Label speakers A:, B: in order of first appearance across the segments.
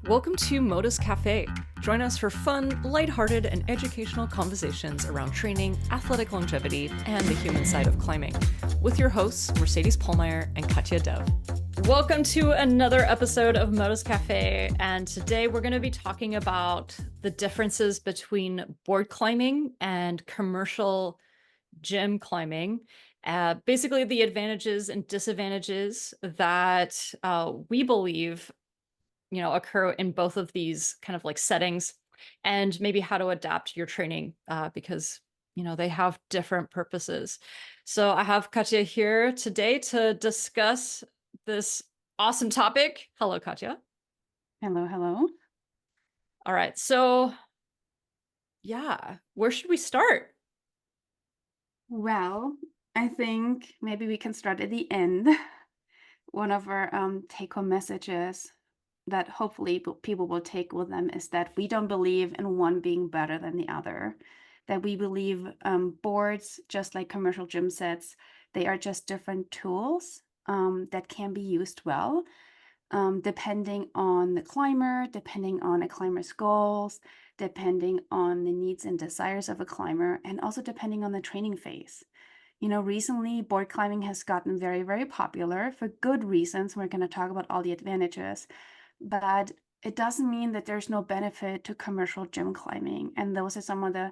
A: Welcome to Modus Cafe. Join us for fun, lighthearted, and educational conversations around training, athletic longevity, and the human side of climbing. With your hosts, Mercedes Pollmeyer and Katja Dev. Welcome to another episode of Modus Cafe, and today we're going to be talking about the differences between board climbing and commercial gym climbing. Basically, the advantages and disadvantages that we believe occur in both of these kind of like settings, and maybe how to adapt your training because they have different purposes. So I have Katja here today to discuss this awesome topic. Hello, Katja.
B: Hello, hello.
A: All right, so yeah, where should we start?
B: Well, I think maybe we can start at the end. One of our take-home messages that hopefully people will take with them is that we don't believe in one being better than the other. That we believe boards, just like commercial gym sets, they are just different tools that can be used well, depending on the climber, depending on a climber's goals, depending on the needs and desires of a climber, and also depending on the training phase. Recently board climbing has gotten very, very popular for good reasons. We're going to talk about all the advantages, but it doesn't mean that there's no benefit to commercial gym climbing. And those are some of the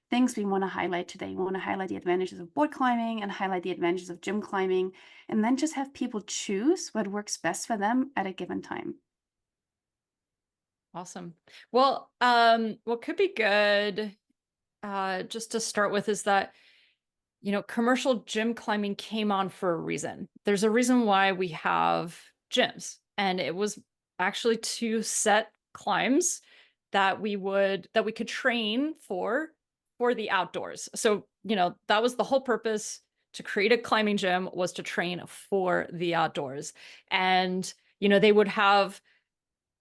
B: things we want to highlight today. We want to highlight the advantages of board climbing and highlight the advantages of gym climbing, and then just have people choose what works best for them at a given time.
A: Awesome. Well, what could be good just to start with is that commercial gym climbing came on for a reason. There's a reason why we have gyms, and it was actually to set climbs that we could train for the outdoors. So, that was the whole purpose. To create a climbing gym was to train for the outdoors. And, they would have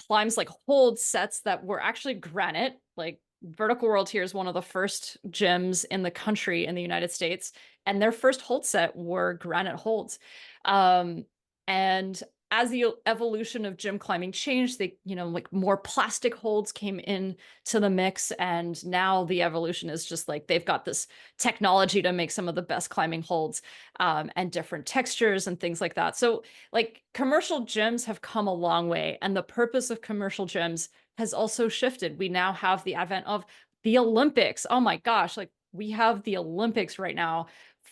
A: climbs like hold sets that were actually granite. Like Vertical World here is one of the first gyms in the country in the United States, and their first hold set were granite holds. And as the evolution of gym climbing changed, they, like more plastic holds came in to the mix, and now the evolution is just like they've got this technology to make some of the best climbing holds, and different textures and things like that. So like commercial gyms have come a long way, and the purpose of commercial gyms has also shifted. We now have the advent of the Olympics. Oh my gosh, like we have the Olympics right now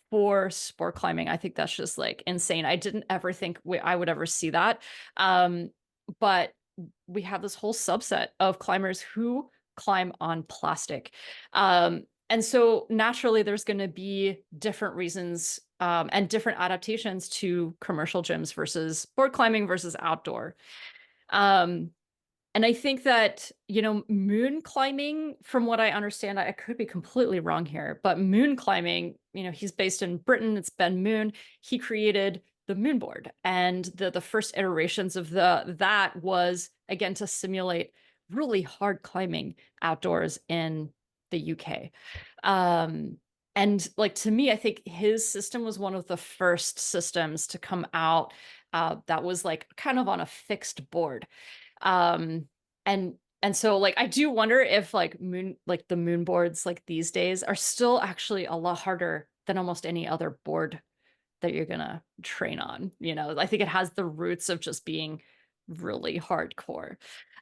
A: for sport climbing. I think that's just like insane. I didn't ever think I would ever see that. But we have this whole subset of climbers who climb on plastic. And so naturally there's going to be different reasons and different adaptations to commercial gyms versus board climbing versus outdoor. And I think that, moon climbing, from what I understand, I could be completely wrong here, but moon climbing, he's based in Britain. It's Ben Moon. He created the moon board. And the first iterations of that was, again, to simulate really hard climbing outdoors in the UK. And like, to me, I think his system was one of the first systems to come out that was like kind of on a fixed board. And so like I do wonder if like the moon boards like these days are still actually a lot harder than almost any other board that you're gonna train on. I think it has the roots of just being really hardcore.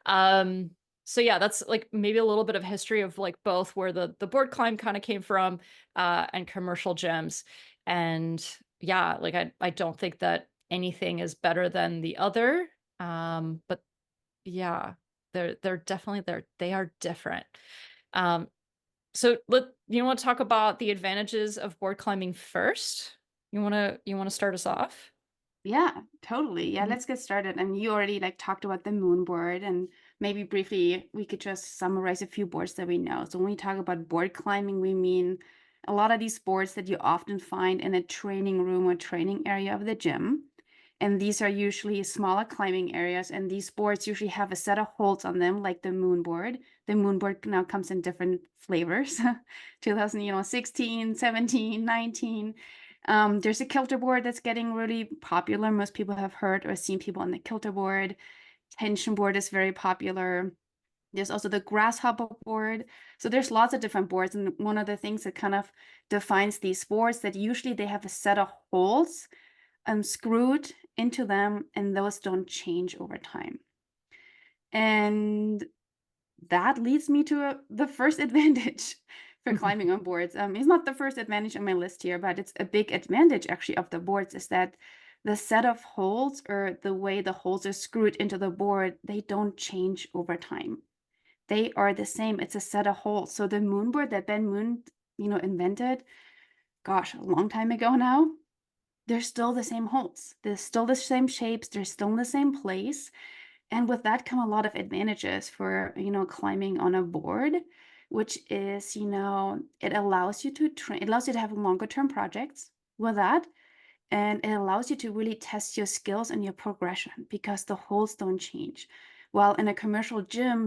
A: So yeah, that's like maybe a little bit of history of like both where the board climb kind of came from, and commercial gyms. And yeah, like I don't think that anything is better than the other. But yeah, they're definitely they are different. So you want to talk about the advantages of board climbing first? You want to start us off?
B: Yeah, totally. Yeah,
A: Mhm.
B: let's get started. And you already like talked about the moon board, and maybe briefly we could just summarize a few boards that we know. So when we talk about board climbing, we mean a lot of these boards that you often find in a training room or training area of the gym. And these are usually smaller climbing areas, and these boards usually have a set of holds on them, like the moon board. The moon board now comes in different flavors, 2016, 17, 19. There's a kilter board that's getting really popular. Most people have heard or seen people on the kilter board. tension board is very popular. There's also the grasshopper board. So there's lots of different boards. And one of the things that kind of defines these boards that usually they have a set of holes screwed into them, and those don't change over time. And that leads me to the first advantage for climbing on boards. It's not the first advantage on my list here, but it's a big advantage actually of the boards is that the set of holes or the way the holes are screwed into the board, they don't change over time. They are the same. It's a set of holes. So the moon board that Ben Moon, invented, gosh, a long time ago now, they're still the same holes. They're still the same shapes. They're still in the same place. And with that come a lot of advantages for, climbing on a board, which is, it allows you to train, it allows you to have longer term projects with that. And it allows you to really test your skills and your progression because the holes don't change. While in a commercial gym,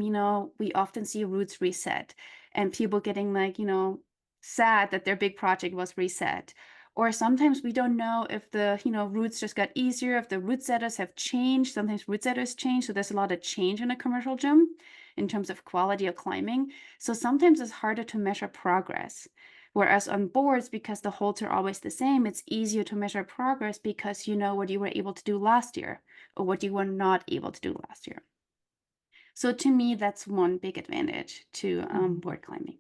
B: we often see routes reset and people getting like, sad that their big project was reset. Or sometimes we don't know if the, routes just got easier, if the route setters have changed. Sometimes route setters change. So there's a lot of change in a commercial gym in terms of quality of climbing. So sometimes it's harder to measure progress. Whereas on boards, because the holds are always the same, it's easier to measure progress because you know what you were able to do last year or what you were not able to do last year. So to me, that's one big advantage to
A: Mhm.
B: board climbing.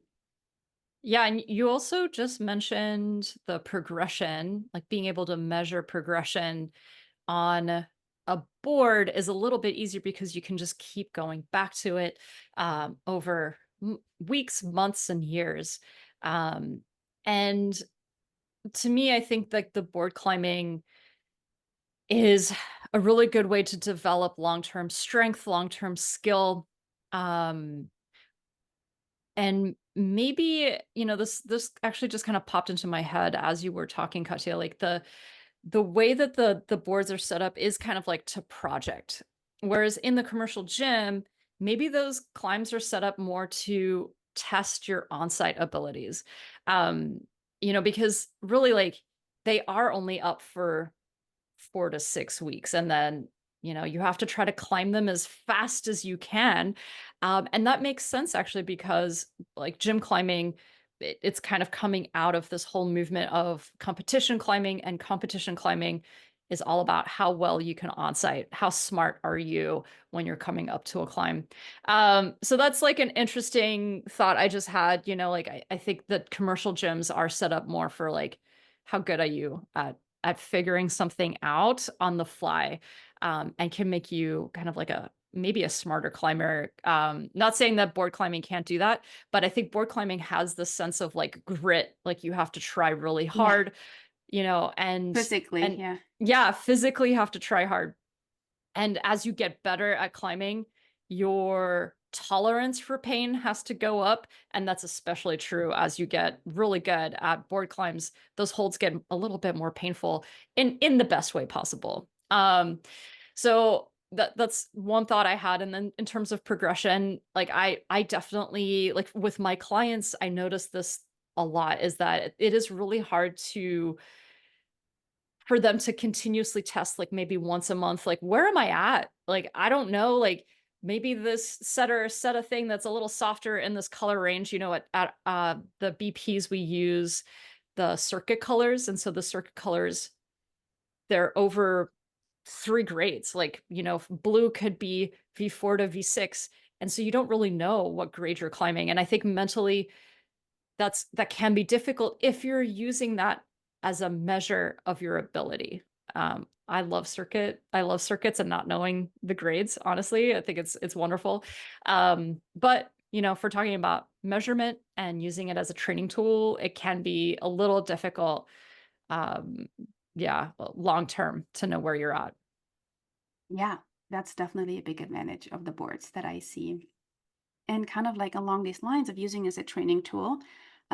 A: Yeah, and you also just mentioned the progression, like being able to measure progression on a board is a little bit easier because you can just keep going back to it over weeks, months, and years. Um, and to me, I think like the board climbing is a really good way to develop long-term strength, long-term skill. Um, and maybe, this actually just kind of popped into my head as you were talking, Katya, like the way that the boards are set up is kind of like to project. Whereas in the commercial gym, maybe those climbs are set up more to test your on-site abilities. Um, because really like they are only up for 4 to 6 weeks. And then, you have to try to climb them as fast as you can. And that makes sense actually, because like gym climbing, it's kind of coming out of this whole movement of competition climbing, and competition climbing is all about how well you can on-site. How smart are you when you're coming up to a climb? So that's like an interesting thought I just had, like I think that commercial gyms are set up more for like, how good are you at figuring something out on the fly, and can make you kind of like maybe a smarter climber. Not saying that board climbing can't do that, but I think board climbing has this sense of like grit, like you have to try really
B: Yeah,
A: hard, and
B: physically,
A: and
B: yeah.
A: yeah, physically have to try hard. And as you get better at climbing, your tolerance for pain has to go up. And that's especially true as you get really good at board climbs. Those holds get a little bit more painful in the best way possible. So that's one thought I had. And then in terms of progression, like I definitely like with my clients, I noticed this a lot is that it is really hard for them to continuously test, like, maybe once a month, like, "Where am I at?" Like, I don't know, like, maybe this setter set a thing that's a little softer in this color range, at the BPs we use the circuit colors, and so the circuit colors, they're over 3 grades, like, blue could be V4 to V6, and so you don't really know what grade you're climbing, and I think mentally that can be difficult if you're using that as a measure of your ability. I love circuits and not knowing the grades, honestly. I think it's wonderful. But, if we're talking about measurement and using it as a training tool, it can be a little difficult, um, yeah, long term to know where you're at.
B: Yeah, that's definitely a big advantage of the boards that I see. And kind of like along these lines of using as a training tool,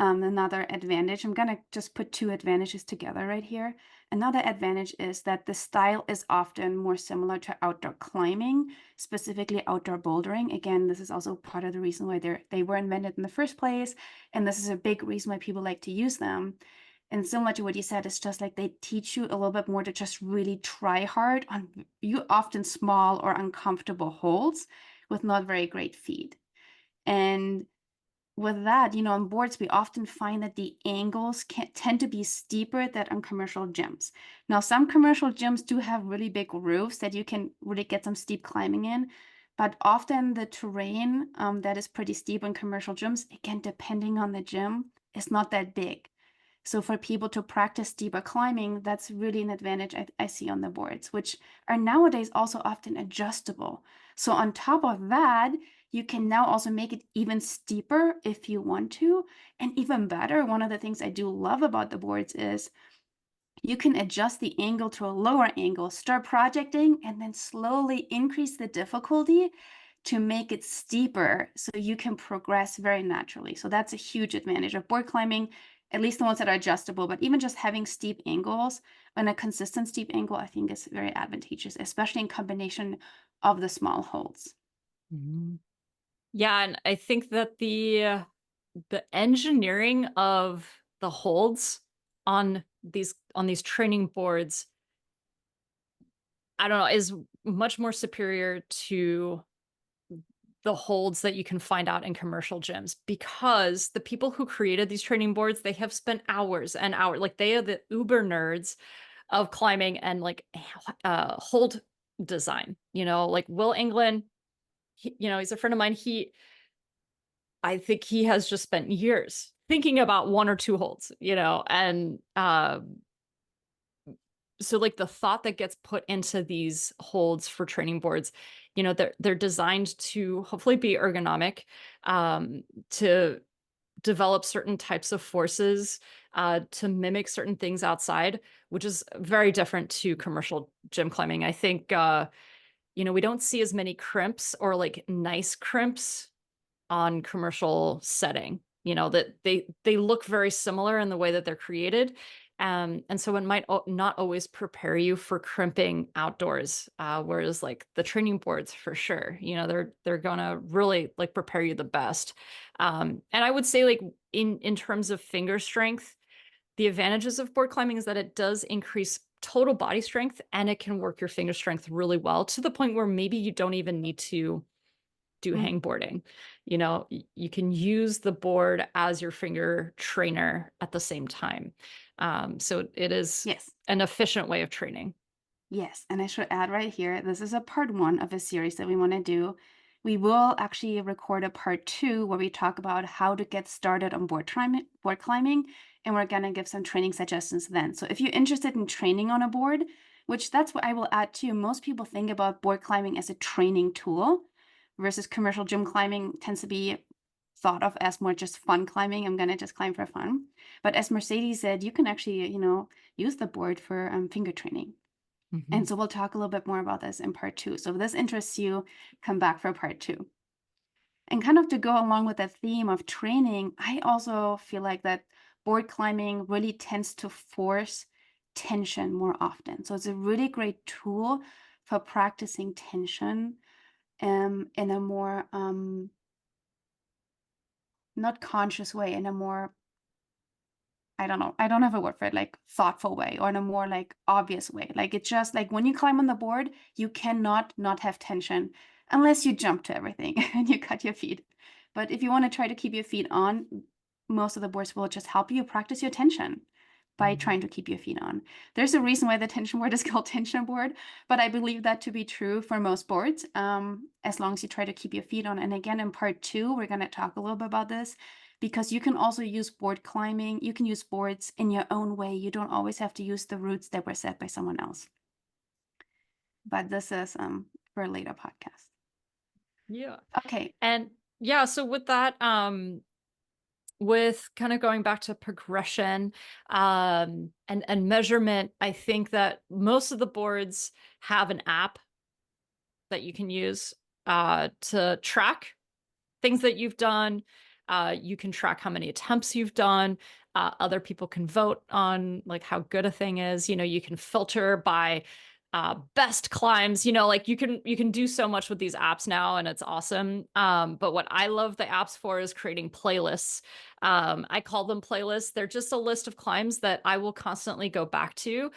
B: another advantage, I'm going to just put two advantages together right here. Another advantage is that the style is often more similar to outdoor climbing, specifically outdoor bouldering. Again, this is also part of the reason why they were invented in the first place. And this is a big reason why people like to use them. And similar to what you said, it's just like they teach you a little bit more to just really try hard on you often small or uncomfortable holds with not very great feet. And with that, on boards, we often find that the angles can tend to be steeper than on commercial gyms. Now, some commercial gyms do have really big roofs that you can really get some steep climbing in, but often the terrain that is pretty steep in commercial gyms, again, depending on the gym, is not that big. So for people to practice steeper climbing, that's really an advantage I see on the boards, which are nowadays also often adjustable. So on top of that, you can now also make it even steeper if you want to. And even better, one of the things I do love about the boards is you can adjust the angle to a lower angle, start projecting, and then slowly increase the difficulty to make it steeper so you can progress very naturally. So that's a huge advantage of board climbing, at least the ones that are adjustable, but even just having steep angles and a consistent steep angle, I think is very advantageous, especially in combination of the small holds.
A: Mhm. Yeah, and I think that the engineering of the holds on these training boards, I don't know, is much more superior to the holds that you can find out in commercial gyms, because the people who created these training boards, they have spent hours and hours, like they are the uber nerds of climbing and like hold design, like Will England, he's a friend of mine. I think he has just spent years thinking about one or two holds, and so like the thought that gets put into these holds for training boards, they're designed to hopefully be ergonomic, to develop certain types of forces, to mimic certain things outside, which is very different to commercial gym climbing. I think we don't see as many crimps or like nice crimps on commercial setting, that they look very similar in the way that they're created. And so it might not always prepare you for crimping outdoors, whereas like the training boards for sure, they're gonna really like prepare you the best. And I would say like in terms of finger strength, the advantages of board climbing is that it does increase total body strength, and it can work your finger strength really well to the point where maybe you don't even need to do
B: Mm,
A: hangboarding. You can use the board as your finger trainer at the same time. So it is
B: yes.
A: an efficient way of training.
B: Yes, and I should add right here, this is a part one of a series that we want to do. We will actually record a part two where we talk about how to get started on board climbing, and we're going to give some training suggestions then. So if you're interested in training on a board, which that's what I will add too, most people think about board climbing as a training tool versus commercial gym climbing tends to be thought of as more just fun climbing. I'm going to just climb for fun. But as Mercedes said, you can actually, use the board for finger training. And
A: Mhm.
B: so we'll talk a little bit more about this in part two. So if this interests you, come back for part two. And kind of to go along with that theme of training, I also feel like that board climbing really tends to force tension more often. So it's a really great tool for practicing tension in a more not conscious way, in a more I don't know. I don't have a word for it, like thoughtful way or in a more like obvious way. Like it's just like when you climb on the board, you cannot not have tension unless you jump to everything and you cut your feet. But if you want to try to keep your feet on, most of the boards will just help you practice your tension by
A: Mhm.
B: trying to keep your feet on. There's a reason why the tension board is called tension board, but I believe that to be true for most boards, as long as you try to keep your feet on. And again, in part two, we're going to talk a little bit about this because you can also use board climbing. You can use boards in your own way. You don't always have to use the routes that were set by someone else. But this is for a later podcast.
A: Yeah.
B: Okay.
A: And yeah, so with that, with kind of going back to progression, and measurement, I think that most of the boards have an app that you can use to track things that you've done. You can track how many attempts you've done. Other people can vote on like how good a thing is. You can filter by best climbs, like you can do so much with these apps now, and it's awesome. But what I love the apps for is creating playlists. I call them playlists. They're just a list of climbs that I will constantly go back to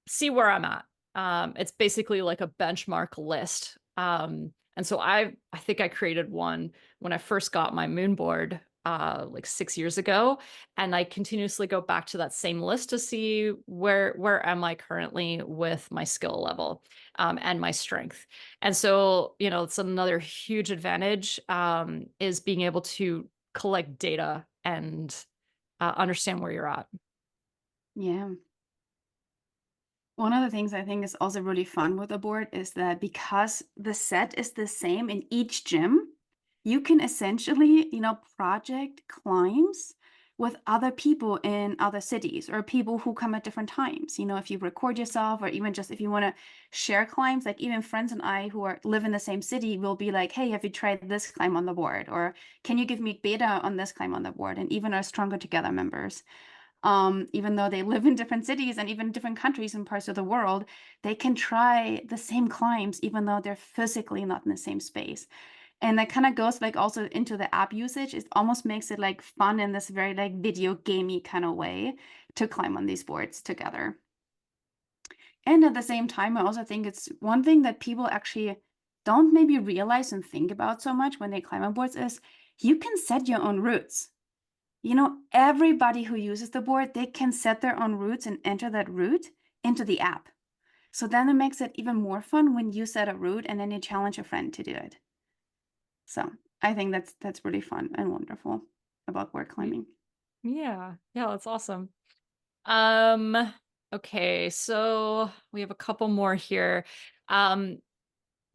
A: see where I'm at. It's basically like a benchmark list. And so I think I created one when I first got my moon board like 6 years ago, and I continuously go back to that same list to see where am I currently with my skill level and my strength. And so, it's another huge advantage is being able to collect data and understand where you're at.
B: Yeah. One of the things I think is also really fun with the board is that because the set is the same in each gym, you can essentially, project climbs with other people in other cities or people who come at different times. If you record yourself or even just if you want to share climbs, like even friends and I who live in the same city will be like, hey, have you tried this climb on the board? Or can you give me beta on this climb on the board? And even our Stronger Together members, even though they live in different cities and even different countries and parts of the world, they can try the same climbs even though they're physically not in the same space. And that kind of goes like also into the app usage. It almost makes it like fun in this very like video gamey kind of way to climb on these boards together. And at the same time, I also think it's one thing that people actually don't maybe realize and think about so much when they climb on boards is you can set your own routes. Everybody who uses the board, they can set their own routes and enter that route into the app. So then it makes it even more fun when you set a route and then you challenge a friend to do it. So I think that's really fun and wonderful about board climbing.
A: Yeah, yeah, that's awesome. Um, okay, so we have a couple more here. Um,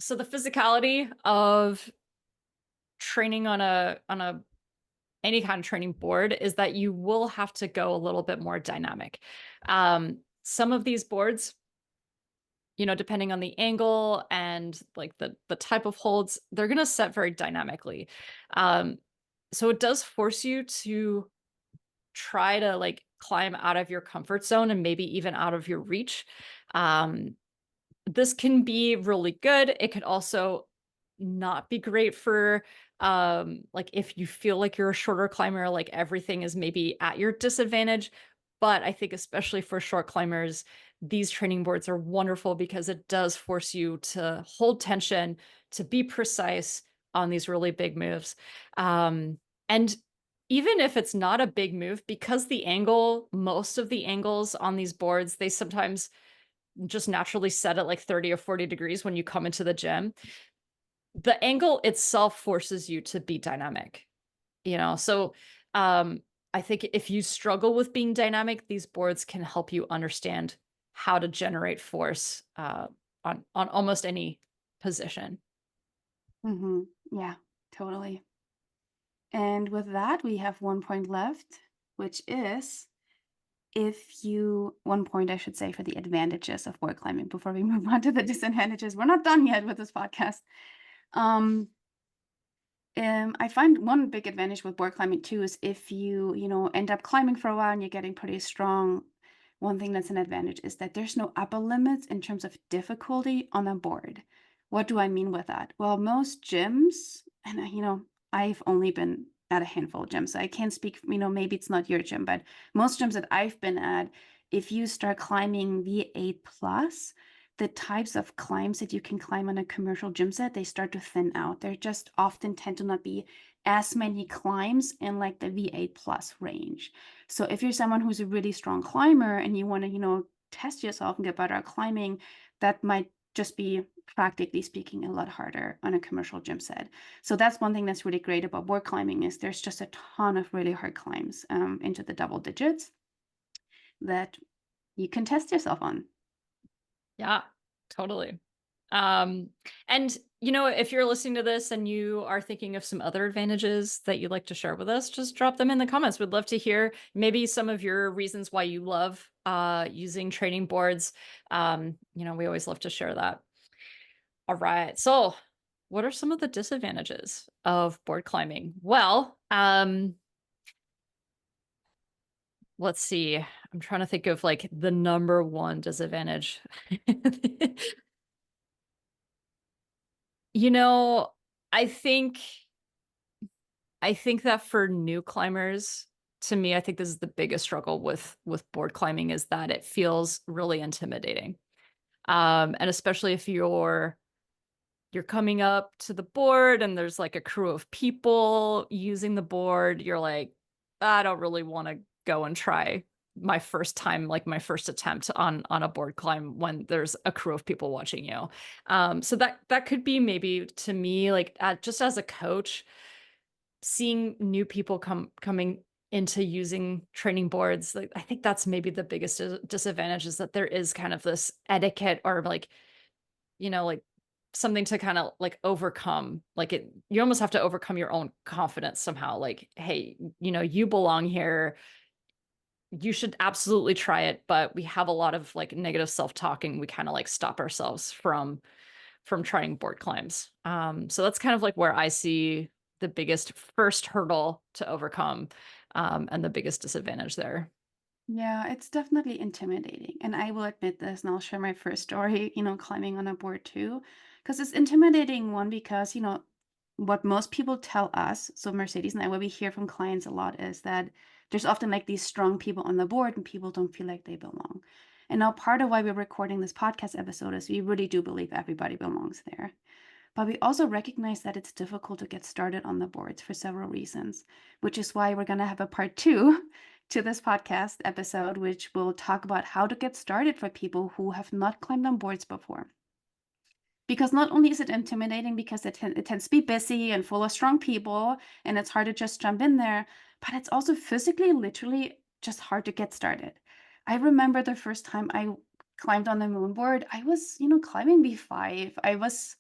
A: so the physicality of training on a any kind of training board is that you will have to go a little bit more dynamic. Some of these boards, depending on the angle and like the type of holds, they're gonna set very dynamically. Um, so it does force you to try to like climb out of your comfort zone and maybe even out of your reach. Um, this can be really good. It could also not be great for like if you feel like you're a shorter climber, like everything is maybe at your disadvantage. But I think especially for short climbers, these training boards are wonderful because it does force you to hold tension, to be precise on these really big moves. And even if it's not a big move, because most of the angles on these boards, they sometimes just naturally set at like 30 or 40 degrees when you come into the gym. The angle itself forces you to be dynamic, So um, I think if you struggle with being dynamic, these boards can help you understand how to generate force on almost any position.
B: Yeah, totally. And with that, we have 1 point left, which is one point I should say for the advantages of board climbing before we move on to the disadvantages. We're not done yet with this podcast. Um, I find one big advantage with board climbing too is if you end up climbing for a while and you're getting pretty strong, one thing that's an advantage is that there's no upper limits in terms of difficulty on a board. What do I mean with that? Well, most gyms, and I've only been at a handful of gyms, so I can't speak, maybe it's not your gym, but most gyms that I've been at, if you start climbing V8 plus, the types of climbs that you can climb on a commercial gym set, they start to thin out. There just often tend to not be as many climbs in like the V8 plus range. So if you're someone who's a really strong climber and you want to, test yourself and get better at climbing, that might just be practically speaking a lot harder on a commercial gym set. So that's one thing that's really great about board climbing is there's just a ton of really hard climbs into the double digits that you can test yourself on.
A: Yeah, totally. Um, and if you're listening to this and you are thinking of some other advantages that you'd like to share with us, just drop them in the comments. We'd love to hear maybe some of your reasons why you love using training boards. We always love to share that. All right. So, what are some of the disadvantages of board climbing? Well, let's see. I'm trying to think of like the number one disadvantage. You know, I think I think that for new climbers, to me, I think this is the biggest struggle with board climbing is that it feels really intimidating. And especially if you're coming up to the board and there's like a crew of people using the board, you're like, I don't really want to go and try my first time, like my first attempt on a board climb when there's a crew of people watching you. So that could be maybe to me, like just as a coach, seeing new people coming into using training boards, like I think that's maybe the biggest disadvantage is that there is kind of this etiquette or like, like something to kind of like overcome. Like you almost have to overcome your own confidence somehow. Like, hey, you belong here. You should absolutely try it, but we have a lot of like negative self-talking. We kind of like stop ourselves from trying board climbs. So that's kind of like where I see the biggest first hurdle to overcome, and the biggest disadvantage there.
B: Yeah, it's definitely intimidating. And I will admit this, and I'll share my first story, climbing on a board too. Because it's intimidating, one, because, what most people tell us, so Mercedes and I, what we hear from clients a lot is that there's often like these strong people on the board and people don't feel like they belong. And now part of why we're recording this podcast episode is we really do believe everybody belongs there. But we also recognize that it's difficult to get started on the boards for several reasons, which is why we're going to have a part two to this podcast episode, which will talk about how to get started for people who have not climbed on boards before. Because not only is it intimidating because it tends to be busy and full of strong people, and it's hard to just jump in there, but it's also physically, literally just hard to get started. I remember the first time I climbed on the moon board, I was, climbing V5. I was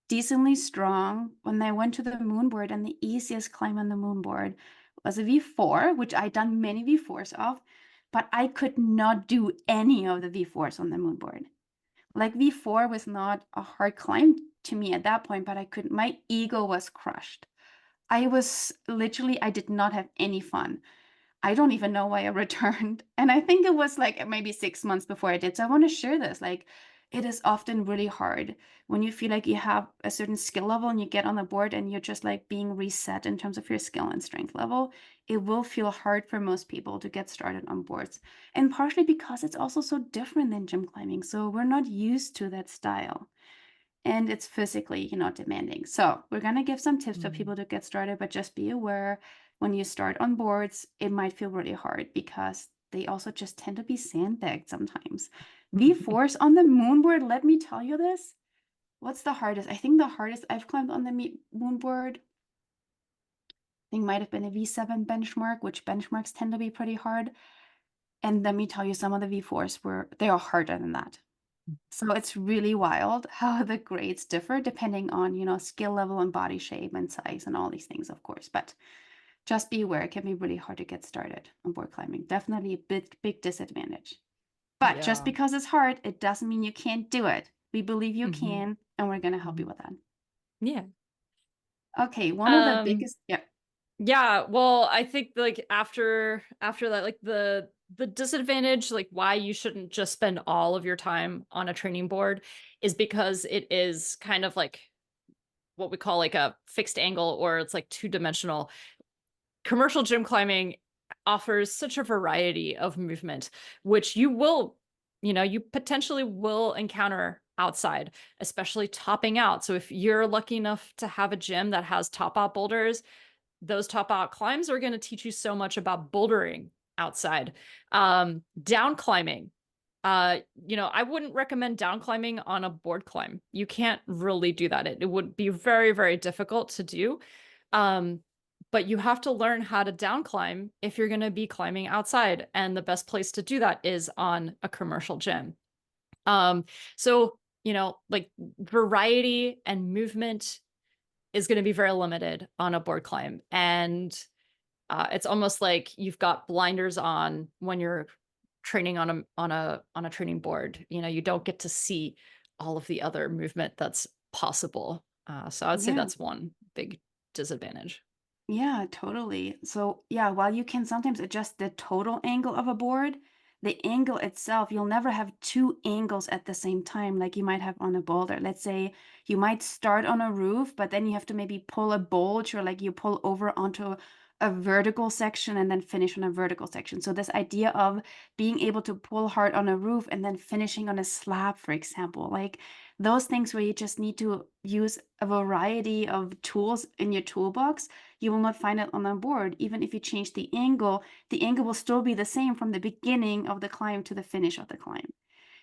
B: decently strong when I went to the moon board, and the easiest climb on the moon board was a V4, which I'd done many V4s of, but I could not do any of the V4s on the moon board. Like V4 was not a hard climb to me at that point, but my ego was crushed. I did not have any fun. I don't even know why I returned. And I think it was like maybe 6 months before I did. So I want to share this. Like, it is often really hard when you feel like you have a certain skill level and you get on the board and you're just like being reset in terms of your skill and strength level. It will feel hard for most people to get started on boards. And partially because it's also so different than gym climbing. So we're not used to that style, and it's physically, demanding. So we're going to give some tips for
A: Mm.
B: people to get started, but just be aware when you start on boards, it might feel really hard because they also just tend to be sandbagged sometimes. V4s on the moon board, let me tell you this. What's the hardest? I think the hardest I've climbed on the moon board, I think might have been a V7 benchmark, which benchmarks tend to be pretty hard. And let me tell you, some of the V4s they are harder than that. So it's really wild how the grades differ depending on, skill level and body shape and size and all these things, of course. But just be aware, it can be really hard to get started on board climbing. Definitely a big disadvantage. But just
A: Yeah.
B: because it's hard, it doesn't mean you can't do it. We believe you
A: Hmm.
B: can, and we're going to help you
A: Hmm.
B: with that.
A: Yeah.
B: Okay, one of the
A: Um,
B: biggest, yeah.
A: yeah, well, I think like after that, like the disadvantage, like why you shouldn't just spend all of your time on a training board is because it is kind of like what we call like a fixed angle, or it's like two-dimensional. Commercial gym climbing offers such a variety of movement, which you potentially will encounter outside, especially topping out. So if you're lucky enough to have a gym that has top out boulders, those top out climbs are going to teach you so much about bouldering outside. Down climbing. I wouldn't recommend down climbing on a board climb. You can't really do that. It would be very, very difficult to do. Um, but you have to learn how to down climb if you're going to be climbing outside. And the best place to do that is on a commercial gym. So, like variety and movement is going to be very limited on a board climb. And it's almost like you've got blinders on when you're training on a training board. You don't get to see all of the other movement that's possible. So I would say
B: Yeah.
A: that's one big disadvantage.
B: Yeah, totally. So, yeah, while you can sometimes adjust the total angle of a board, the angle itself, you'll never have two angles at the same time like you might have on a boulder. Let's say you might start on a roof, but then you have to maybe pull a bulge or like you pull over onto a vertical section and then finish on a vertical section. So this idea of being able to pull hard on a roof and then finishing on a slab, for example, like those things where you just need to use a variety of tools in your toolbox, you will not find it on a board. Even if you change the angle will still be the same from the beginning of the climb to the finish of the climb.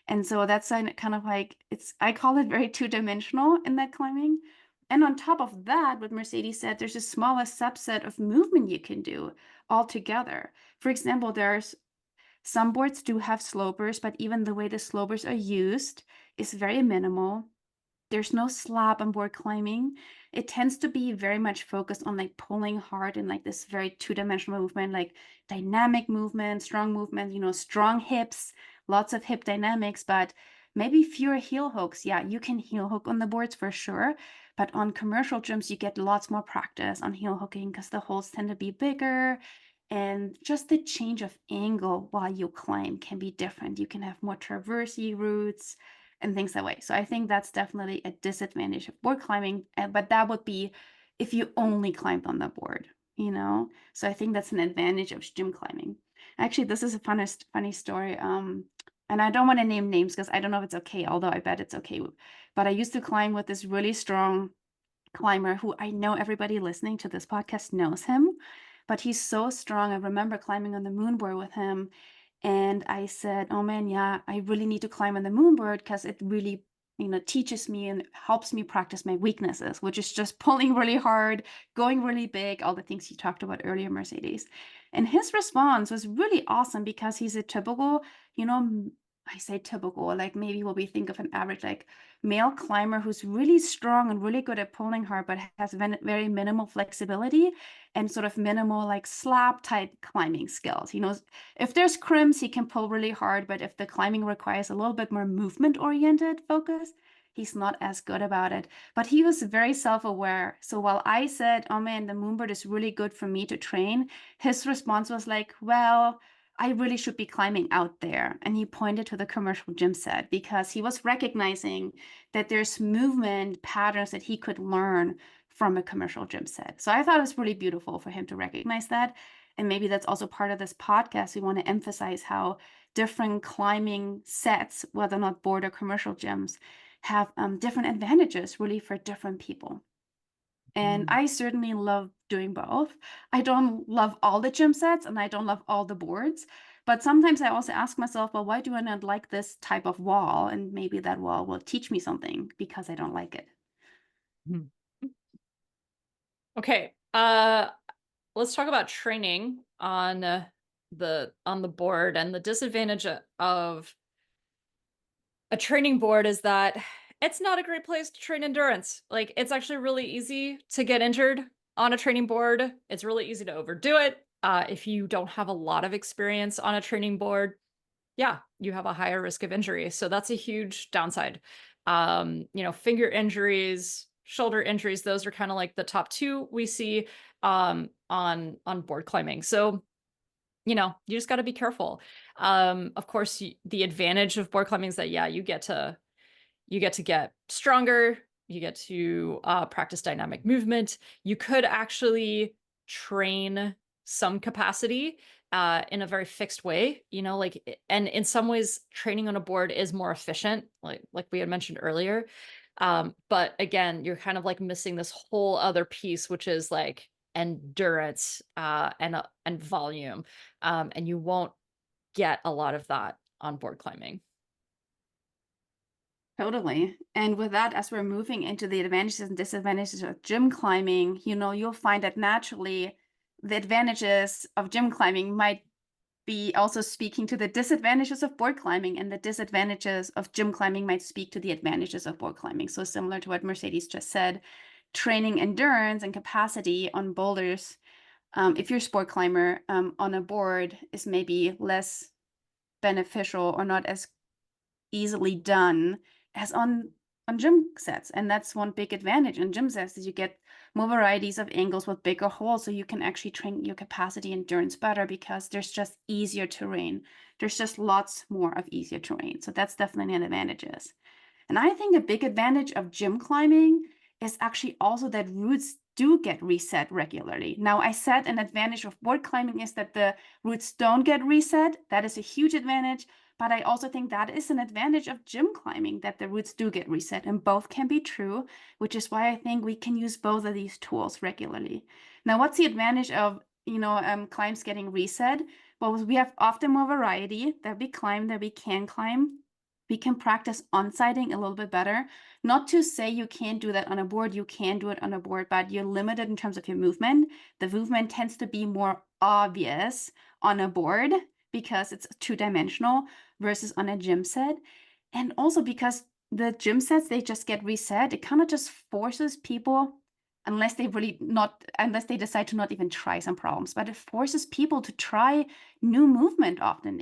B: And so that's kind of like, I call it very two-dimensional in that climbing. And on top of that, what Mercedes said, there's a smaller subset of movement you can do altogether. For example, there's some boards do have slopers, but even the way the slopers are used is very minimal. There's no slab on board climbing. It tends to be very much focused on like pulling hard and like this very two-dimensional movement, like dynamic movement, strong movement, strong hips, lots of hip dynamics, but maybe fewer heel hooks. Yeah, you can heel hook on the boards for sure, but on commercial gyms, you get lots more practice on heel hooking because the holes tend to be bigger. And just the change of angle while you climb can be different. You can have more traversy routes and things that way. So I think that's definitely a disadvantage of board climbing, but that would be if you only climbed on the board. So I think that's an advantage of gym climbing. Actually, this is a funny story. And I don't want to name names because I don't know if it's okay, although I bet it's okay. But I used to climb with this really strong climber who I know everybody listening to this podcast knows him, but he's so strong. I remember climbing on the moonboard with him, and I said, "Oh man, yeah, I really need to climb on the moonboard because it really, teaches me and helps me practice my weaknesses, which is just pulling really hard, going really big, all the things you talked about earlier, Mercedes." And his response was really awesome because he's a typical, you know, I say typical, like maybe what we think of an average, like male climber who's really strong and really good at pulling hard, but has very minimal flexibility and sort of minimal like slab type climbing skills. If there's crimps, he can pull really hard, but if the climbing requires a little bit more movement oriented focus, he's not as good about it. But he was very self-aware. So while I said, "Oh man, the moonbird is really good for me to train," his response was like, "Well, I really should be climbing out there." And he pointed to the commercial gym set because he was recognizing that there's movement patterns that he could learn from a commercial gym set. So I thought it was really beautiful for him to recognize that. And maybe that's also part of this podcast. We want to emphasize how different climbing sets, whether or not board or commercial gyms, have different advantages really for different people. And
A: Mm.
B: I certainly love doing both. I don't love all the gym sets and I don't love all the boards. But sometimes I also ask myself, well, why do I not like this type of wall? And maybe that wall will teach me something because I don't like it.
A: Mhm. Okay. Let's talk about training on the board, and the disadvantage of a training board is that it's not a great place to train endurance. Like, it's actually really easy to get injured on a training board. It's really easy to overdo it. If you don't have a lot of experience on a training board, yeah, you have a higher risk of injury. So that's a huge downside. Finger injuries, shoulder injuries, those are kind of like the top two we see on board climbing. So you just got to be careful. Of course, the advantage of board climbing is that, yeah, you get to get stronger. You get to practice dynamic movement. You could actually train some capacity in a very fixed way, and in some ways, training on a board is more efficient, like we had mentioned earlier. But again, you're kind of like missing this whole other piece, which is like endurance and volume, and you won't get a lot of that on board climbing.
B: Totally. And with that, as we're moving into the advantages and disadvantages of gym climbing, you'll find that naturally the advantages of gym climbing might be also speaking to the disadvantages of board climbing, and the disadvantages of gym climbing might speak to the advantages of board climbing. So similar to what Mercedes just said, training endurance and capacity on boulders, if you're a sport climber, on a board is maybe less beneficial or not as easily done as on on gym sets. And that's one big advantage on gym sets is you get more varieties of angles with bigger holes, so you can actually train your capacity endurance better because there's just easier terrain. There's just lots more of easier terrain. So that's definitely an advantage. And I think a big advantage of gym climbing is actually also that routes do get reset regularly. Now, I said an advantage of board climbing is that the routes don't get reset. That is a huge advantage. But I also think that is an advantage of gym climbing, that the routes do get reset, and both can be true, which is why I think we can use both of these tools regularly. Now, what's the advantage of, climbs getting reset? Well, we have often more variety that we climb, that we can climb. We can practice on-sighting a little bit better. Not to say you can't do that on a board, you can do it on a board, but you're limited in terms of your movement. The movement tends to be more obvious on a board because it's two-dimensional versus on a gym set. And also because the gym sets, they just get reset, it kind of just forces people, unless they decide to not even try some problems, but it forces people to try new movement often,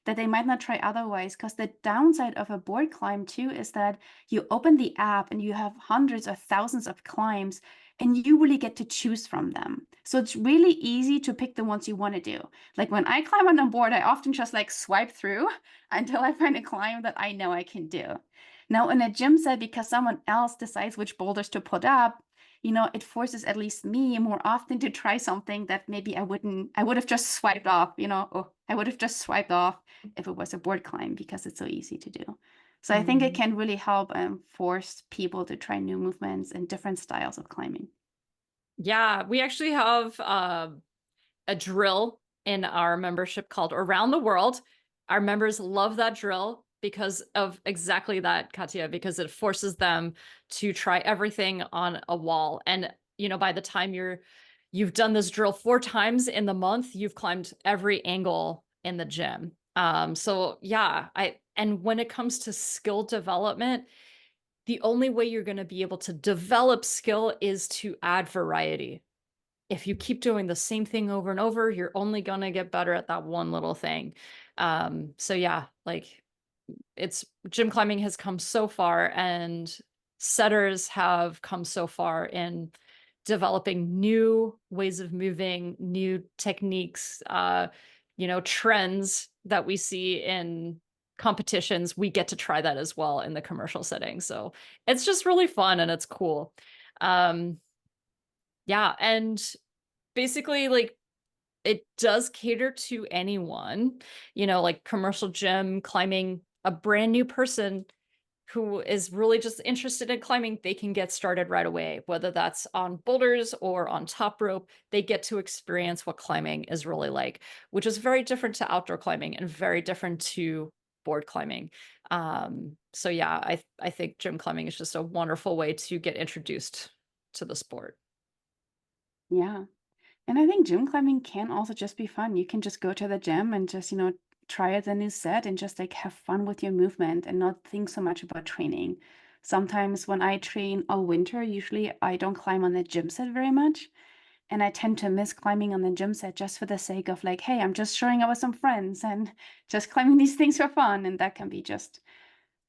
B: that they might not try otherwise. Because the downside of a board climb too is that you open the app and you have hundreds or thousands of climbs and you really get to choose from them. So it's really easy to pick the ones you want to do. Like when I climb on a board, I often just like swipe through until I find a climb that I know I can do. Now in a gym set, because someone else decides which boulders to put up, it forces at least me more often to try something that maybe I would have just swiped off, or I would have just swiped off if it was a board climb because it's so easy to do. So I think it can really help force people to try new movements and different styles of climbing.
A: Yeah, we actually have a drill in our membership called Around the World. Our members love that drill because of exactly that, Katja, because it forces them to try everything on a wall. And, by the time you've done this drill 4 times in the month, you've climbed every angle in the gym. So yeah, and when it comes to skill development, the only way you're going to be able to develop skill is to add variety. If you keep doing the same thing over and over, you're only going to get better at that one little thing. So yeah, like it's gym climbing has come so far, and setters have come so far in developing new ways of moving, new techniques, trends that we see in competitions. We get to try that as well in the commercial setting. So it's just really fun and it's cool. Um, yeah. And basically, like, it does cater to anyone, like commercial gym climbing, a brand new person who is really just interested in climbing, they can get started right away, whether that's on boulders or on top rope. They get to experience what climbing is really like, which is very different to outdoor climbing and very different to board climbing. So yeah, I think gym climbing is just a wonderful way to get introduced to the sport.
B: Yeah. And I think gym climbing can also just be fun. You can just go to the gym and just, try out the new set and just like have fun with your movement and not think so much about training. Sometimes when I train all winter, usually I don't climb on the gym set very much. And I tend to miss climbing on the gym set just for the sake of like, hey, I'm just showing up with some friends and just climbing these things for fun. And that can be just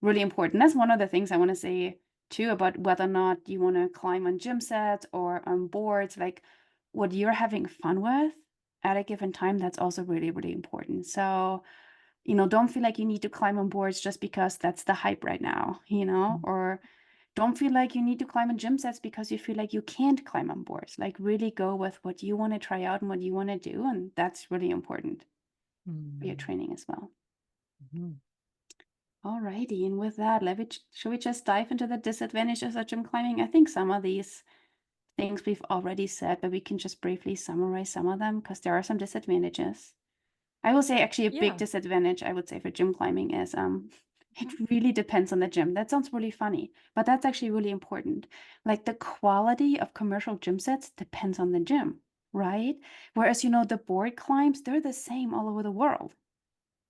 B: really important. That's one of the things I want to say too about whether or not you want to climb on gym sets or on boards, like what you're having fun with at a given time. That's also really, really important. So, don't feel like you need to climb on boards just because that's the hype right now, or don't feel like you need to climb on gym sets because you feel like you can't climb on boards. Like really go with what you want to try out and what you want to do. And that's really important for your
A: Mm-hmm.
B: training as well. Alrighty, and with that, should we just dive into the disadvantages of gym climbing? I think some of these things we've already said, but we can just briefly summarize some of them because there are some disadvantages. I will say actually a big
A: Yeah.
B: disadvantage I would say for gym climbing is it really depends on the gym. That sounds really funny, but that's actually really important. Like the quality of commercial gym sets depends on the gym, right? Whereas the board climbs, they're the same all over the world.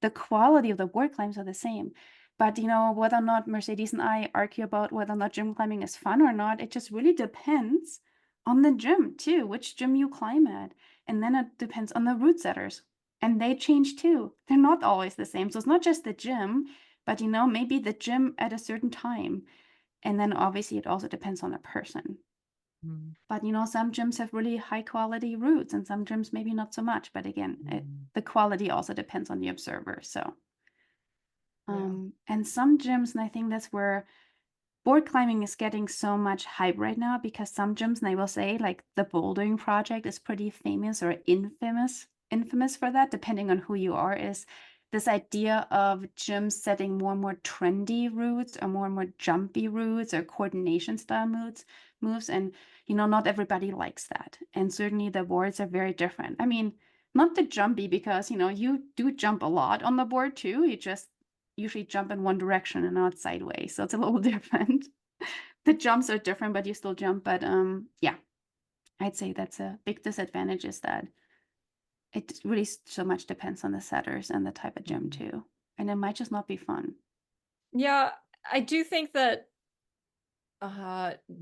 B: The quality of the board climbs are the same. But whether or not Mercedes and I argue about whether or not gym climbing is fun or not, it just really depends on the gym too, which gym you climb at. And then it depends on the route setters. And they change too. They're not always the same. So it's not just the gym, but maybe the gym at a certain time. And then obviously it also depends on the person.
A: Mm,
B: But some gyms have really high quality routes and some gyms maybe not so much. But again,
A: mm.
B: the quality also depends on the observer. So,
A: Yeah.
B: and some gyms, and I think that's where board climbing is getting so much hype right now, because some gyms, and I will say, like, the bouldering project is pretty famous or infamous for that, depending on who you are, is this idea of gyms setting more and more trendy routes or more and more jumpy routes or coordination style moves. And not everybody likes that. And certainly the boards are very different. I mean, not the jumpy, because you do jump a lot on the board too. You just usually jump in one direction and not sideways. So it's a little different. The jumps are different, but you still jump. But yeah, I'd say that's a big disadvantage, is that it really so much depends on the setters and the type of gym
A: Mhm.
B: too. And it might just not be fun.
A: Yeah, I do think that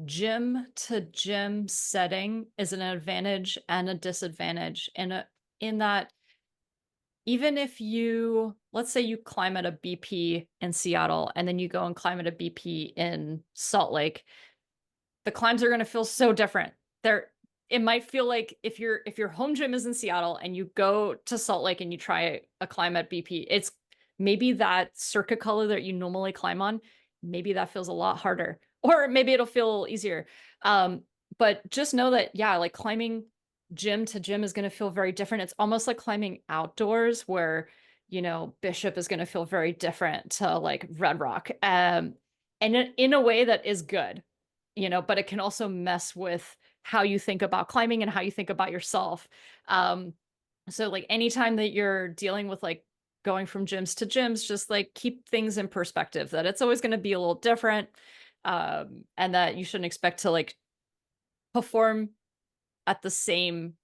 A: gym to gym setting is an advantage and a disadvantage in that even if you, let's say you climb at a BP in Seattle and then you go and climb at a BP in Salt Lake, the climbs are going to feel so different. They're It might feel like if your home gym is in Seattle and you go to Salt Lake and you try a climb at BP, it's maybe that circuit color that you normally climb on, maybe that feels a lot harder, or maybe it'll feel easier. Um, but just know that, yeah, like climbing gym to gym is going to feel very different. It's almost like climbing outdoors where, Bishop is going to feel very different to like Red Rock. And in a way that is good, but it can also mess with how you think about climbing and how you think about yourself. Um, so like anytime that you're dealing with like going from gyms to gyms, just like keep things in perspective that it's always going to be a little different. And that you shouldn't expect to like perform at the same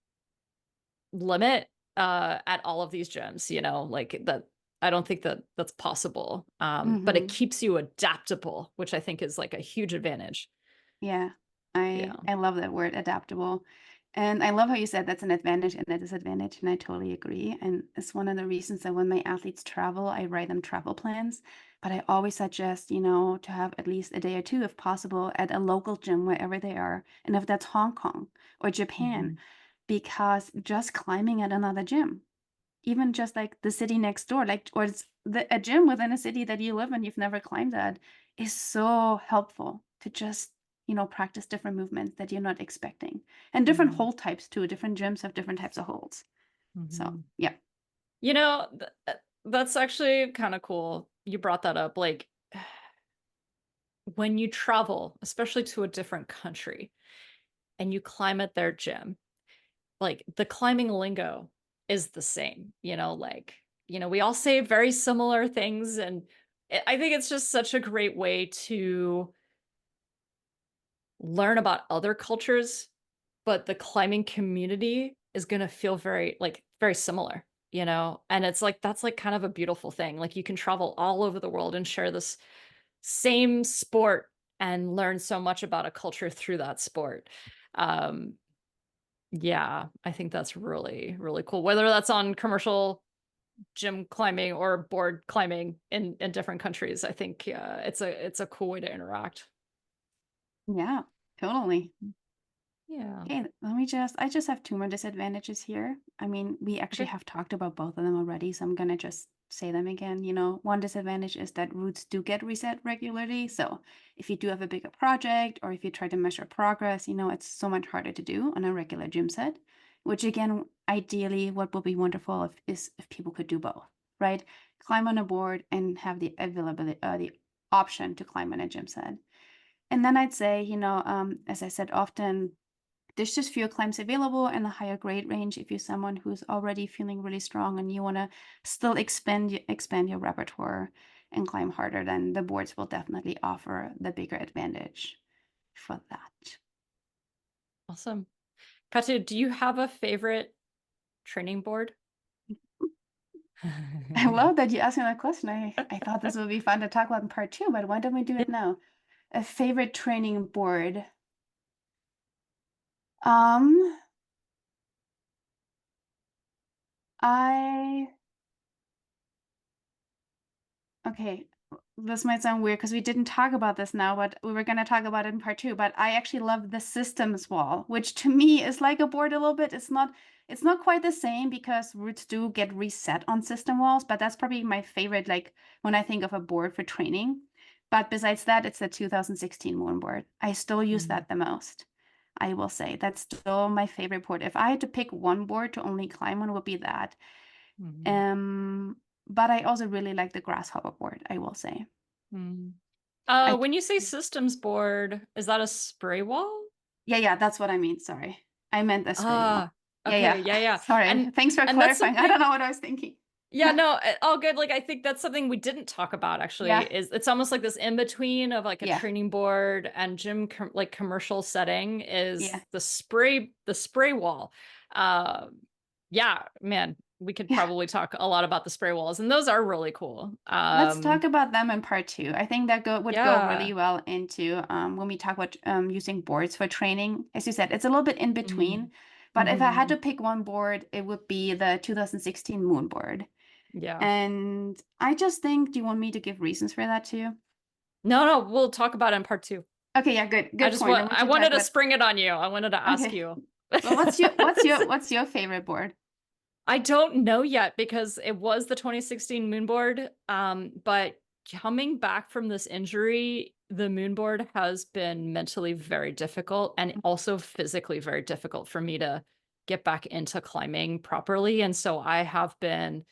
A: limit at all of these gyms, like that. I don't think that that's possible. But it
B: Hmm.
A: keeps you adaptable, which I think is like a huge advantage.
B: Yeah, I
A: Yeah.
B: I love that word, adaptable. And I love how you said that's an advantage and a disadvantage, and I totally agree. And it's one of the reasons that when my athletes travel, I write them travel plans. But I always suggest, to have at least a day or two, if possible, at a local gym wherever they are. And if that's Hong Kong or Japan,
A: Mhm.
B: because just climbing at another gym, even just like the city next door, like, or a gym within a city that you live in, you've never climbed at, is so helpful to just, practice different movements that you're not expecting, and different
A: Mhm.
B: hold types too. Different gyms have different types of holds. So,
A: Mhm.
B: yeah.
A: That's actually kind of cool. You brought that up. Like when you travel, especially to a different country, and you climb at their gym, like the climbing lingo is the same, like, we all say very similar things. And I think it's just such a great way to learn about other cultures, but the climbing community is going to feel very similar, and it's like that's like kind of a beautiful thing. Like you can travel all over the world and share this same sport and learn so much about a culture through that sport. um yeah, I think that's really really cool, whether that's on commercial gym climbing or board climbing in different countries. I think it's a cool way to interact.
B: Yeah, totally.
A: Yeah.
B: Okay, I just have two more disadvantages here. I mean, we actually
A: Okay.
B: have talked about both of them already, so I'm gonna just say them again. One disadvantage is that routes do get reset regularly. So if you do have a bigger project, or if you try to measure progress, it's so much harder to do on a regular gym set, which again, ideally, what would be wonderful is if people could do both, right? Climb on a board and have the availability, the option to climb on a gym set. And then I'd say, as I said, often there's just fewer climbs available in a higher grade range if you're someone who's already feeling really strong and you want to still expand your repertoire and climb harder. Then the boards will definitely offer the bigger advantage for that.
A: Awesome. Katya, do you have a favorite training board?
B: I love that you asked me that question. I thought this would be fun to talk about in part two, but why don't we do it now? A favorite training board. Um, I okay. this might sound weird because we didn't talk about this now, but we were going to talk about it in part two. But I actually love the systems wall, which to me is like a board a little bit. It's not quite the same because roots do get reset on system walls, but that's probably my favorite, like when I think of a board for training. But besides that, it's the 2016 moon board. I still use
A: Mhm.
B: that the most. I will say that's still my favorite board. If I had to pick one board to only climb on, it would be that.
A: Mhm.
B: Um, but I also really like the grasshopper board, I will say.
A: Mhm.
B: I
A: When you say systems board, is that a spray wall?
B: Yeah, that's what I mean. Sorry. I meant the spray wall.
A: Ah,
B: Yeah,
A: okay,
B: yeah.
A: yeah, yeah.
B: Sorry. Thanks for
A: And that's
B: clarifying. I
A: something,
B: don't know what I was thinking.
A: yeah, no, all good. Like I think that's something we didn't talk about
B: Yeah,
A: actually, is it's almost like this in between of like a
B: yeah,
A: training board and like commercial setting
B: yeah,
A: is the spray wall. Yeah, man, we could
B: yeah.
A: probably talk a lot about the spray walls, and those are really cool.
B: Let's talk about them in part two. I think that would go really
A: Yeah.
B: well into when we talk about using boards for training. As you said, it's a little bit in between.
A: Mhm.
B: But if I had
A: Mhm.
B: to pick one board, it would be the 2016 moon board.
A: Yeah.
B: And I just think, do you want me to give reasons for that too?
A: No, no, we'll talk about it in part two.
B: Okay, yeah, good point. Then we
A: I
B: can talk
A: wanted to
B: about.
A: spring it on you. I wanted to ask
B: Okay.
A: you.
B: Well, what's your favorite board?
A: I don't know yet because it was the 2016 moonboard. But coming back from this injury, the moonboard has been mentally very difficult and also physically very difficult for me to get back into climbing properly. And so I have been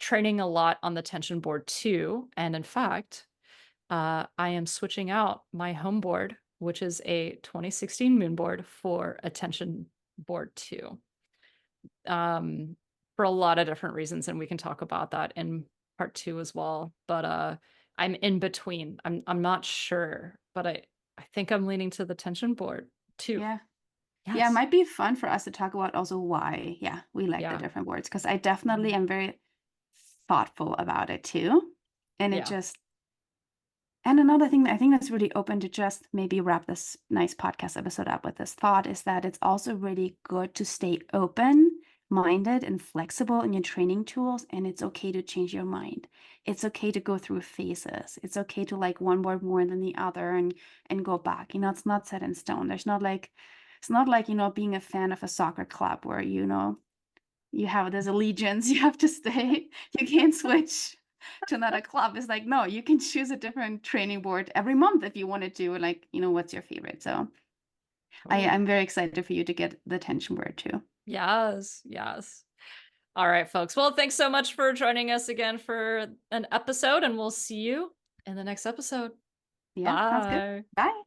A: training a lot on the tension board too. And in fact, I am switching out my home board, which is a 2016 moonboard, for a tension board too. For a lot of different reasons, and we can talk about that in part two as well. But I'm in between. I'm not sure, but I think I'm leaning to the tension board too.
B: Yeah. Yeah, it
A: Yes.
B: might be fun for us to talk about also why, yeah, we like the
A: Yeah.
B: different boards because I definitely
A: Mhm.
B: am very thoughtful about it too. And it
A: Yeah.
B: just, and another thing that I think that's really open to just maybe wrap this nice podcast episode up with this thought is that it's also really good to stay open minded and flexible in your training tools. And it's okay to change your mind. It's okay to go through phases. It's okay to like one board more than the other and go back. It's not set in stone. It's not like, being a fan of a soccer club where, you have this allegiance, you have to stay. You can't switch to another club. It's like, no, you can choose a different training board every month if you wanted to. Like, what's your favorite? So I'm
A: Totally.
B: very excited for you to get the tension board too.
A: Yes. Yes. All right, folks. Well, thanks so much for joining us again for an episode, and we'll see you in the next episode.
B: Yeah, sounds good.
A: Bye.
B: Bye.